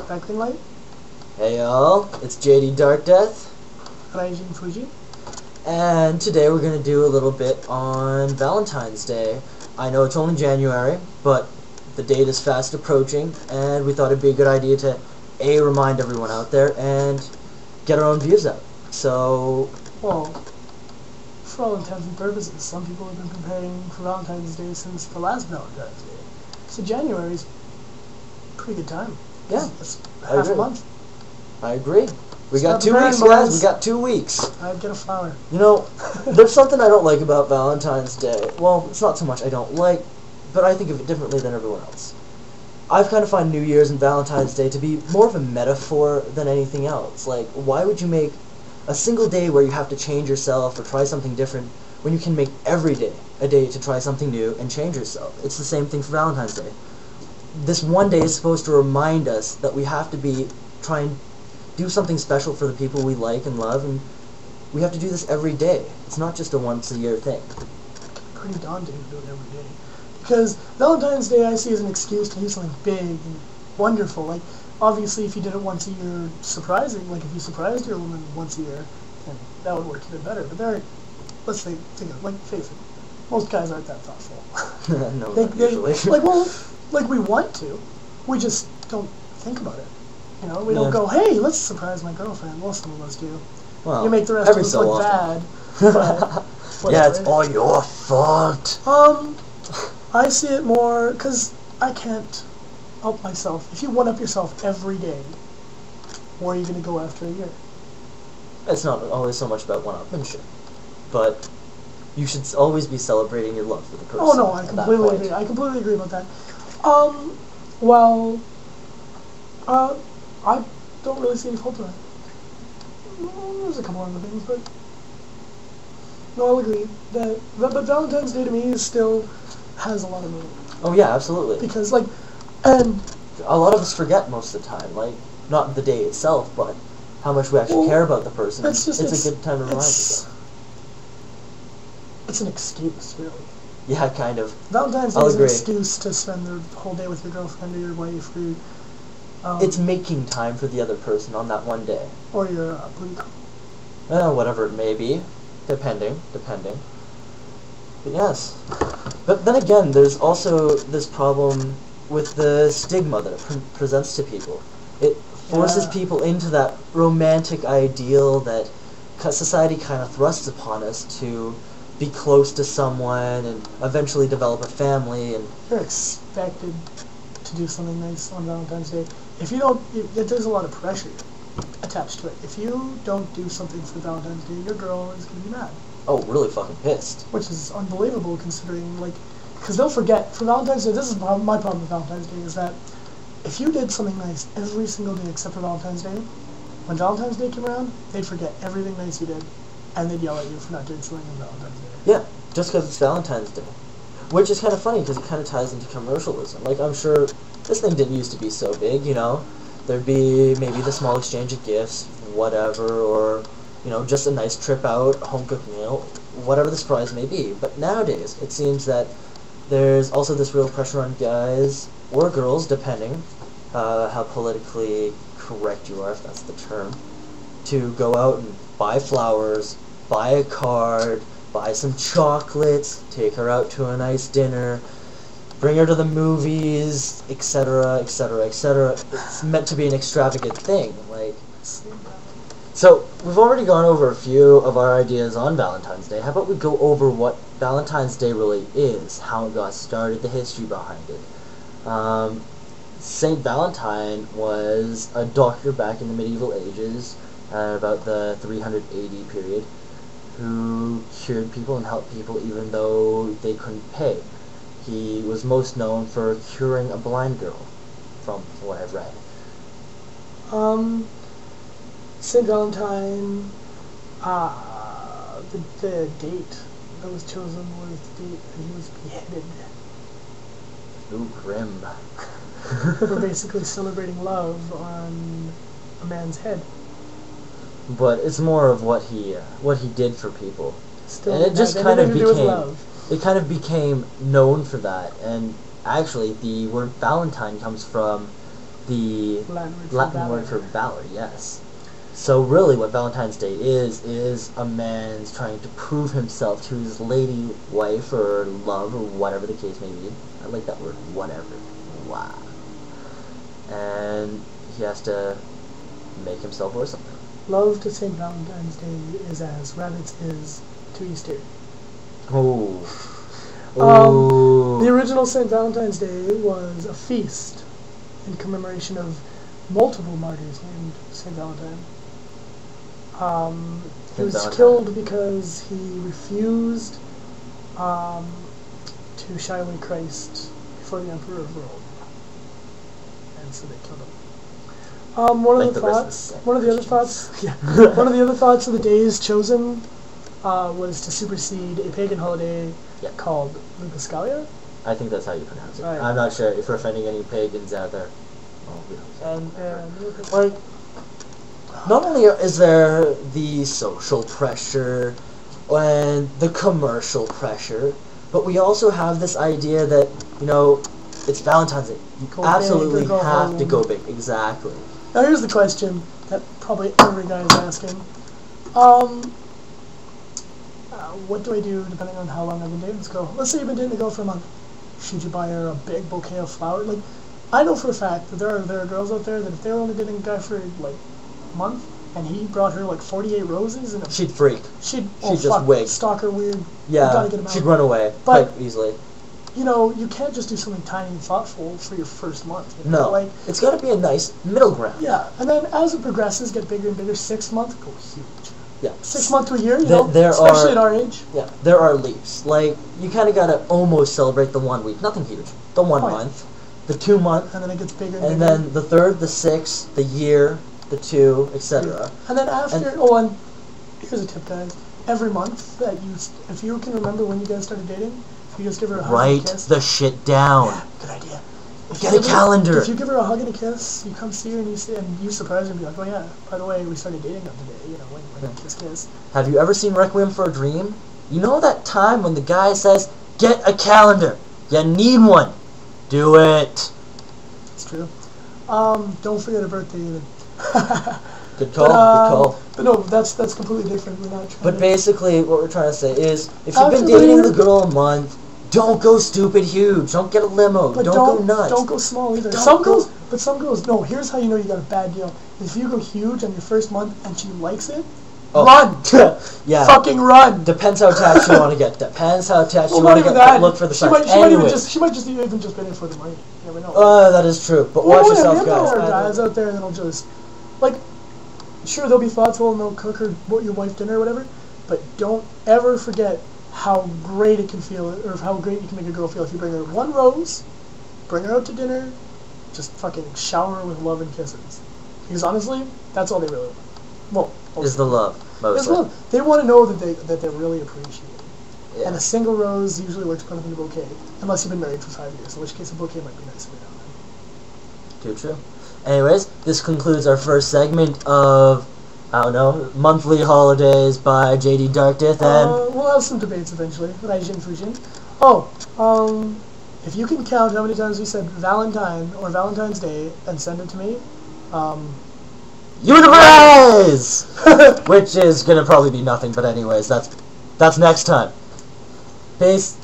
Crackling Light. Hey y'all, it's JDDarkDeath. Raijin.Fujin. And today we're going to do a little bit on Valentine's Day. I know it's only January, but the date is fast approaching, and we thought it'd be a good idea to remind everyone out there and get our own views out. So, well, for all intents and purposes, some people have been preparing for Valentine's Day since the last Valentine's Day. So January's a pretty good time. Yeah, it's half a month. I agree. We got 2 weeks, boys. guys. We got 2 weeks. I'd get a flower. You know, there's something I don't like about Valentine's Day. Well, it's not so much I don't like, but I think of it differently than everyone else. I kind of find New Year's and Valentine's Day to be more of a metaphor than anything else. Like, why would you make a single day where you have to change yourself or try something different when you can make every day a day to try something new and change yourself? It's the same thing for Valentine's Day. This one day is supposed to remind us that we have to try and do something special for the people we like and love, and we have to do this every day. It's not just a once-a-year thing. Pretty daunting to do it every day. Because Valentine's Day I see as an excuse to do something big and wonderful. Like, obviously, if you did it once a year, surprising. Like, if you surprised your woman once a year, then that would work even better. But let's think of, like, face it, most guys aren't that thoughtful. No, not usually. Like, we want to. We just don't think about it. You know, we don't go, hey, let's surprise my girlfriend. Well, some of us do. Well, you make the rest of us look bad. But yeah, it's all your fault. I see it more because I can't help myself. If you one-up yourself every day, where are you going to go after a year? It's not always so much about one-upmanship, but you should always be celebrating your love for the person. Oh no, I completely agree. I completely agree about that. I don't really see any fault to that. There's a couple other things, but no, I'll agree that. But Valentine's Day to me still has a lot of meaning. Oh yeah, absolutely. Because and a lot of us forget most of the time, like not the day itself, but how much we actually care about the person. It's a good time to remind yourself. It's an excuse, really. Yeah, kind of. Valentine's Day is an excuse to spend the whole day with your girlfriend or your wife or it's making time for the other person on that one day. Or your bleep. Whatever it may be, depending. But yes. But then again, there's also this problem with the stigma that it presents to people. It forces people into that romantic ideal that society kind of thrusts upon us to be close to someone and eventually develop a family. And you're expected to do something nice on Valentine's Day. If you don't, there's a lot of pressure attached to it. If you don't do something for Valentine's Day, your girl is going to be mad. Oh, really fucking pissed. Which is unbelievable considering, because they'll forget, for Valentine's Day, this is my problem with Valentine's Day, is that if you did something nice every single day except for Valentine's Day, when Valentine's Day came around, they'd forget everything nice you did, and they'd yell at you for not doing something on Valentine's Day. Yeah, just because it's Valentine's Day. Which is kind of funny, because it kind of ties into commercialism. Like, I'm sure this thing didn't used to be so big, you know? There'd be maybe the small exchange of gifts, whatever, or, you know, just a nice trip out, home-cooked meal, whatever the surprise may be. But nowadays, it seems that there's also this real pressure on guys, or girls, depending how politically correct you are, if that's the term, to go out and buy flowers, buy a card, buy some chocolates, take her out to a nice dinner, bring her to the movies, etc., etc., etc. It's meant to be an extravagant thing, So, we've already gone over a few of our ideas on Valentine's Day. How about we go over what Valentine's Day really is, how it got started, the history behind it. Saint Valentine was a doctor back in the medieval ages, about the 300 AD period, who cured people and helped people even though they couldn't pay. He was most known for curing a blind girl, from what I've read. St. Valentine, the date that was chosen was the date that he was beheaded. Ooh, grim. We're basically celebrating love on a man's head. But it's more of what he did for people. Still, and it just kind of became known for that. And actually, the word Valentine comes from the Latin word for valor, yes. So really what Valentine's Day is a man's trying to prove himself to his lady wife or love or whatever the case may be. I like that word, whatever. Wow. And he has to make himself worth something. Love to St. Valentine's Day is as rabbits is to Easter. Oh. Oh. The original St. Valentine's Day was a feast in commemoration of multiple martyrs named St. Valentine. He was killed because he refused to shy away Christ before the Emperor of Rome. And so they killed him. One of the other thoughts of the days chosen was to supersede a pagan holiday called Lupercalia. I think that's how you pronounce it. Right. I'm not sure if we're offending any pagans out there. And like, not only is there the social pressure and the commercial pressure, but we also have this idea that, you know, it's Valentine's Day. You absolutely have to go big. Exactly. Now here's the question that probably every guy is asking. What do I do depending on how long I've been dating this girl? Let's say you've been dating a girl for a month. Should you buy her a big bouquet of flowers? Like, I know for a fact that there are girls out there that if they were only dating a guy for like a month and he brought her like 48 roses and she'd freak. She'd just wig. Stalk her weird. Yeah, she'd run away quite easily. You know, you can't just do something tiny and thoughtful for your first month. You know? No, like, it's got to be a nice middle ground. Yeah, and then as it progresses, get bigger and bigger. 6 months, go huge. Yeah. 6 months to a year, you know, especially at our age. Yeah, there are leaps. Like, you kind of got to almost celebrate the 1 week. Nothing huge. The 1 month, the 2 month. And then it gets bigger and bigger. And then the 3rd, the 6th, the year, the 2, etc. Yeah. And then after, and here's a tip, guys. Every month that if you can remember when you guys started dating, you just give her a hug and a kiss. Write the shit down. Yeah, good idea. Get a calendar. If you give her a hug and a kiss, you come see her and you surprise her and be like, oh yeah, by the way, we started dating on today, you know, when kiss. Have you ever seen Requiem for a Dream? You know that time when the guy says, get a calendar. You need one. Do it. It's true. Don't forget a birthday either. Good call, But no, that's completely different. We're not trying But basically, what we're trying to say is, if you've been dating the girl a month, don't go stupid huge. Don't get a limo. But don't go nuts. Don't go small either. Some girls, no, here's how you know you got a bad deal. If you go huge on your first month and she likes it, run. Yeah. Fucking run. Depends how attached you want to get. Depends how attached you want to get. Look for the signs. She might just even just been in for the money. You never know. That is true. But watch yourself, guys. There are guys out there that'll just, like, sure, they'll be thoughtful and they'll cook your wife dinner or whatever, but don't ever forget how great it can feel, or how great you can make a girl feel if you bring her 1 rose, bring her out to dinner, just fucking shower her with love and kisses. Because honestly, that's all they really want. Well, is the love. Mostly. It's love. They want to know that they're really appreciated. Yeah. And a single rose usually works better than a bouquet, unless you've been married for 5 years, in which case a bouquet might be nice every now and then. Too true. Anyways, this concludes our first segment of, I don't know, monthly holidays by JDDarkDeath, and we'll have some debates eventually. Raijin.Fujin. Oh, if you can count how many times we said Valentine or Valentine's Day and send it to me, you the prize! Which is gonna probably be nothing, but anyways, that's next time. Peace.